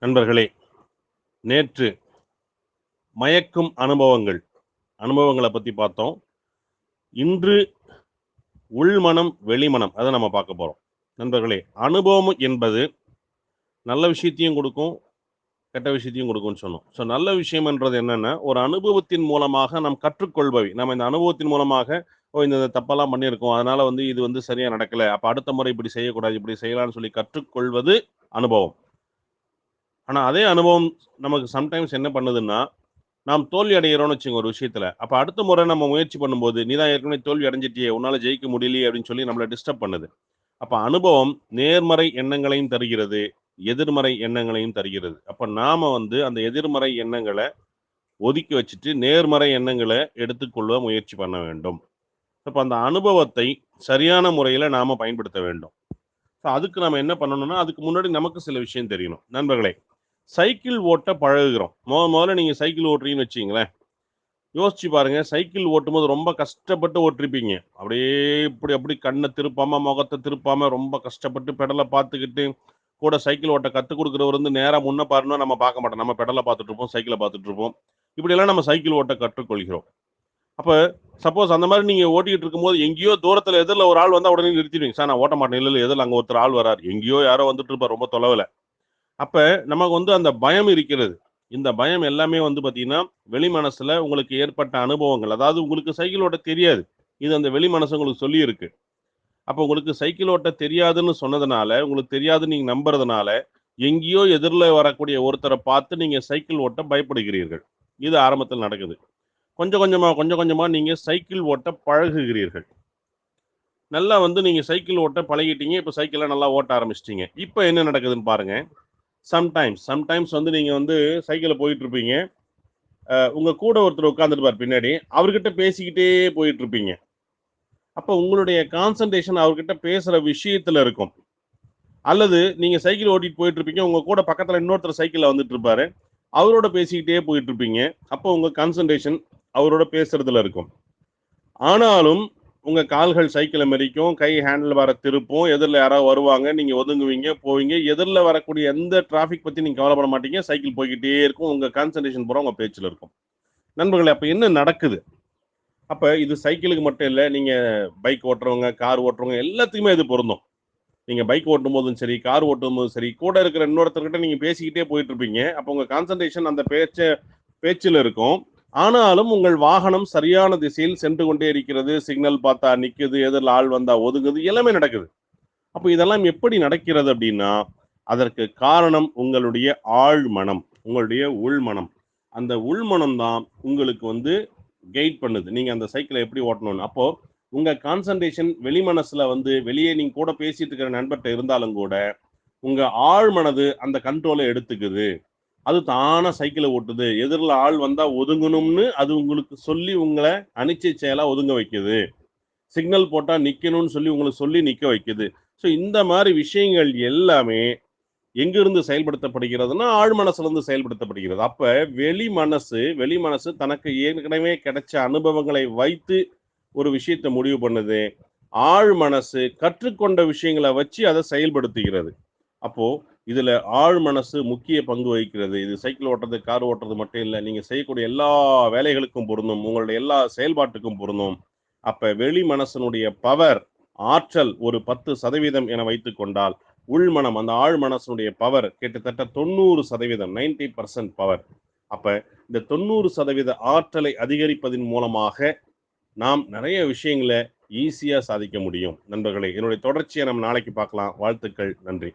நண்பர்களே, நேற்று மயக்கும் அனுபவங்களை பத்தி பார்த்தோம். இன்று உள்மனம், வெளிமனம் அத நம்ம பார்க்க போறோம். நண்பர்களே, அனுபவம் என்பது நல்ல விஷயத்தையும் குடுக்கும், கெட்ட விஷயத்தையும் குடுக்கும்னு சொன்னோம். நல்ல விஷயம்ன்றது என்னன்னா, ஒரு அனுபவத்தின் மூலமாக நாம் கற்றுக்கொள்பவை. நம்ம இந்த அனுபவத்தின் மூலமாக, இந்த தப்பெல்லாம் பண்ணியிருக்கோம். அதனால இது சரியா நடக்கல. அப்ப அடுத்த முறை இப்படி செய்யக்கூடாது, இப்படி செய்யலாம்னு சொல்லி கற்றுக்கொள்வது அனுபவம். ஆனா, அதே அனுபவம் நமக்கு சம்டைம்ஸ் என்ன பண்ணுதுன்னா, நாம் தோல்வி அடைகிறோம்னு வச்சுக்கோங்க ஒரு விஷயத்துல. அப்ப அடுத்த முறை நம்ம முயற்சி பண்ணும்போது, "நீ தான் ஏற்கனவே தோல்வி அடைஞ்சிட்டியே, உன்னால ஜெயிக்க முடியலையே" அப்படின்னு சொல்லி நம்மள டிஸ்டர்ப் பண்ணுது. அப்ப அனுபவம் நேர்மறை எண்ணங்களையும் தருகிறது, எதிர்மறை எண்ணங்களையும் தருகிறது. அப்ப நாம அந்த எதிர்மறை எண்ணங்கள ஒதுக்கி வச்சுட்டு, நேர்மறை எண்ணங்கள எடுத்துக்கொள்ள முயற்சி பண்ண வேண்டும். அப்ப அந்த அனுபவத்தை சரியான முறையில நாம பயன்படுத்த வேண்டும். அதுக்கு நாம என்ன பண்ணணும்னா, அதுக்கு முன்னாடி நமக்கு சில விஷயம் தெரியணும். நண்பர்களே, சைக்கிள் ஓட்ட பழகுகிறோம். மொதல்ல நீங்க சைக்கிள் ஓட்டுறீங்கன்னு வச்சுக்கங்களேன். யோசிச்சு பாருங்க. சைக்கிள் ஓட்டும்போது ரொம்ப கஷ்டப்பட்டு ஓட்டிருப்பீங்க. அப்படியே அப்படி கண்ண திருப்பாம, முகத்த திருப்பாம ரொம்ப கஷ்டப்பட்டு பெடல பார்த்துக்கிட்டு, கூட சைக்கிள் ஓட்ட கத்துக் குடுக்குறவர் நேரா முன்ன பாருன்னா நம்ம பார்க்க மாட்டோம். நம்ம பெடல பார்த்துட்டு இருப்போம், சைக்கிள பார்த்துட்டு இருப்போம். இப்படியெல்லாம் நம்ம சைக்கிள் ஓட்ட கற்றுக்கொள்கிறோம். அப்ப சப்போஸ் அந்த மாரி நீங்க ஓட்டிக்கிட்டு இருக்கும்போது, எங்கேயோ தூரத்துல எதிர்ல ஒரு ஆள் வந்தா உடனே நிறுத்திடுவீங்க. "சார் நான் ஓட்ட மாட்டேன்." "இல்ல, இல்ல எதிர்ல அங்க ஒருத்தர் ஆள் வராரு." எங்கேயோ யாரோ வந்துட்டு இருப்பார் ரொம்ப தொலைவுல. அப்ப நமக்கு அந்த பயம் இருக்கிறது. இந்த பயம் எல்லாமே பார்த்தீங்கன்னா, வெளி மனசுல உங்களுக்கு ஏற்பட்ட அனுபவங்கள். அதாவது உங்களுக்கு சைக்கிள் ஓட்ட தெரியாது. இது அந்த வெளி மனசு உங்களுக்கு சொல்லியிருக்கு. அப்ப உங்களுக்கு சைக்கிள் ஓட்ட தெரியாதுன்னு சொன்னதுனால, உங்களுக்கு தெரியாதுன்னு நீங்க நம்புறதுனால, எங்கேயோ எதிர்ல வரக்கூடிய ஒருத்தர பார்த்து நீங்க சைக்கிள் ஓட்ட பயப்படுகிறீர்கள். இது ஆரம்பத்தில் நடக்குது. கொஞ்சம் கொஞ்சமா நீங்க சைக்கிள் ஓட்ட பழகுகிறீர்கள். நல்லா நீங்க சைக்கிள் ஓட்ட பழகிட்டீங்க. இப்ப சைக்கிள நல்லா ஓட்ட ஆரம்பிச்சுட்டீங்க. இப்ப என்ன நடக்குதுன்னு பாருங்க. சம்டைம்ஸ் நீங்க சைக்கிள்ல போயிட்டுருப்பீங்க. உங்க கூட ஒருத்தர் உட்கார்ந்திருப்பார் பின்னாடி. அவர்கிட்ட பேசிக்கிட்டே போயிட்டுருப்பீங்க. அப்ப உங்களுடைய கான்சன்ட்ரேஷன் அவர்கிட்ட பேசுற விஷயத்துல இருக்கும். அல்லது நீங்க சைக்கிள் ஓட்டிட்டு போயிட்டுருப்பீங்க. உங்க கூட பக்கத்துல இன்னொருத்தர் சைக்கிள்ல வந்துட்டுருப்பாரு. அவரோட பேசிக்கிட்டே போயிட்டுருப்பீங்க. அப்போ உங்க கான்சன்ட்ரேஷன் அவரோட பேசுறதுல இருக்கும். ஆனாலும் உங்க கால்கள் சைக்கிள மிதிக்கும், கை ஹேண்டில் பார திருப்பும், எதிர்ல யாராவது வருவாங்க, நீங்க ஒதுங்குவீங்க, போவீங்க. எதிர்ல வரக்கூடிய எந்த டிராஃபிக் பத்தி நீங்க கவலைப்பட மாட்டீங்க. சைக்கிள் போய்க்கிட்டே இருக்கும். உங்க கான்சன்ட்ரேஷன் பூரா உங்க பேச்சுல இருக்கும். நண்பர்களே, அப்ப என்ன நடக்குது? அப்ப இது சைக்கிளுக்கு மட்டும் இல்ல. நீங்க பைக் ஓட்டுறவங்க, கார் ஓட்டுறவங்க எல்லாத்துக்குமே இது பொருந்தும். நீங்க பைக் ஓட்டும்போதும் சரி, கார் ஓட்டும்போதும் சரி, கூட இருக்கிற இன்னொருத்தர்கிட்ட நீங்க பேசிக்கிட்டே போயிட்டுருப்பீங்க. அப்ப உங்க கான்சன்ட்ரேஷன் அந்த பேச்சுல இருக்கும். ஆனாலும் உங்கள் வாகனம் சரியான திசையில் சென்று கொண்டே இருக்கிறது. சிக்னல் பார்த்தா நிக்குது, எதிர்ல ஆள் வந்தா ஒதுங்குது, எல்லாமே நடக்குது. அப்ப இதெல்லாம் எப்படி நடக்கிறது அப்படின்னா, அதற்கு காரணம் உங்களுடைய ஆழ்மனம், உங்களுடைய உள்மனம். அந்த உள்மனம் தான் உங்களுக்கு கைட் பண்ணுது. நீங்க அந்த சைக்கிள எப்படி ஓட்டணும்னு. அப்போ உங்க கான்சன்ட்ரேஷன் வெளி மனசுல வெளியே நீங்க கூட பேசிட்டு இருக்கிற நண்பர்ட்ட இருந்தாலும் கூட, உங்க ஆழ்மனது அந்த கண்ட்ரோல எடுத்துக்குது. அது தானா சைக்கிள ஓட்டுது. எதிர்ல ஆள் வந்தா ஒதுங்கணும்னு அது உங்களுக்கு சொல்லி உங்கள அனிச்சை செயலா ஒதுங்க வைக்குது. சிக்னல் போட்டா நிக்கணும்னு சொல்லி உங்களுக்கு சொல்லி நிக்க வைக்குது. இந்த மாரி விஷயங்கள் எல்லாமே எங்கிருந்து செயல்படுத்தப்படுகிறதுன்னா, ஆழ் மனசுலருந்து செயல்படுத்தப்படுகிறது. அப்ப வெளி மனசு தனக்கு ஏற்கனவே கிடைச்ச அனுபவங்களை வைத்து ஒரு விஷயத்த முடிவு பண்ணுது. ஆழ் மனசு கற்றுக்கொண்ட விஷயங்கள வச்சு அத செயல்படுத்துகிறது. அப்போ இதுல ஆழ் மனசு முக்கிய பங்கு வகிக்கிறது. இது சைக்கிள் ஓட்டுறது, கார் ஓட்டுறது மட்டும் இல்ல. நீங்க செய்யக்கூடிய எல்லா வேலைகளுக்கும் பொருந்தும். உங்களுடைய எல்லா செயல்பாட்டுக்கும் பொருந்தும். அப்ப வெளி மனசனுடைய பவர், ஆற்றல் ஒரு 10% என வைத்துக் கொண்டால், உள்மனம் அந்த ஆழ் மனசனுடைய பவர் கிட்டத்தட்ட 90% 90% பவர். அப்ப இந்த 90% ஆற்றலை அதிகரிப்பதன் மூலமாக நாம் நெறைய விஷயங்கள ஈஸியா சாதிக்க முடியும். நண்பர்களே, இதனுடைய தொடர்ச்சிய நம்ம நாளைக்கு பார்க்கலாம். வாழ்த்துக்கள். நன்றி.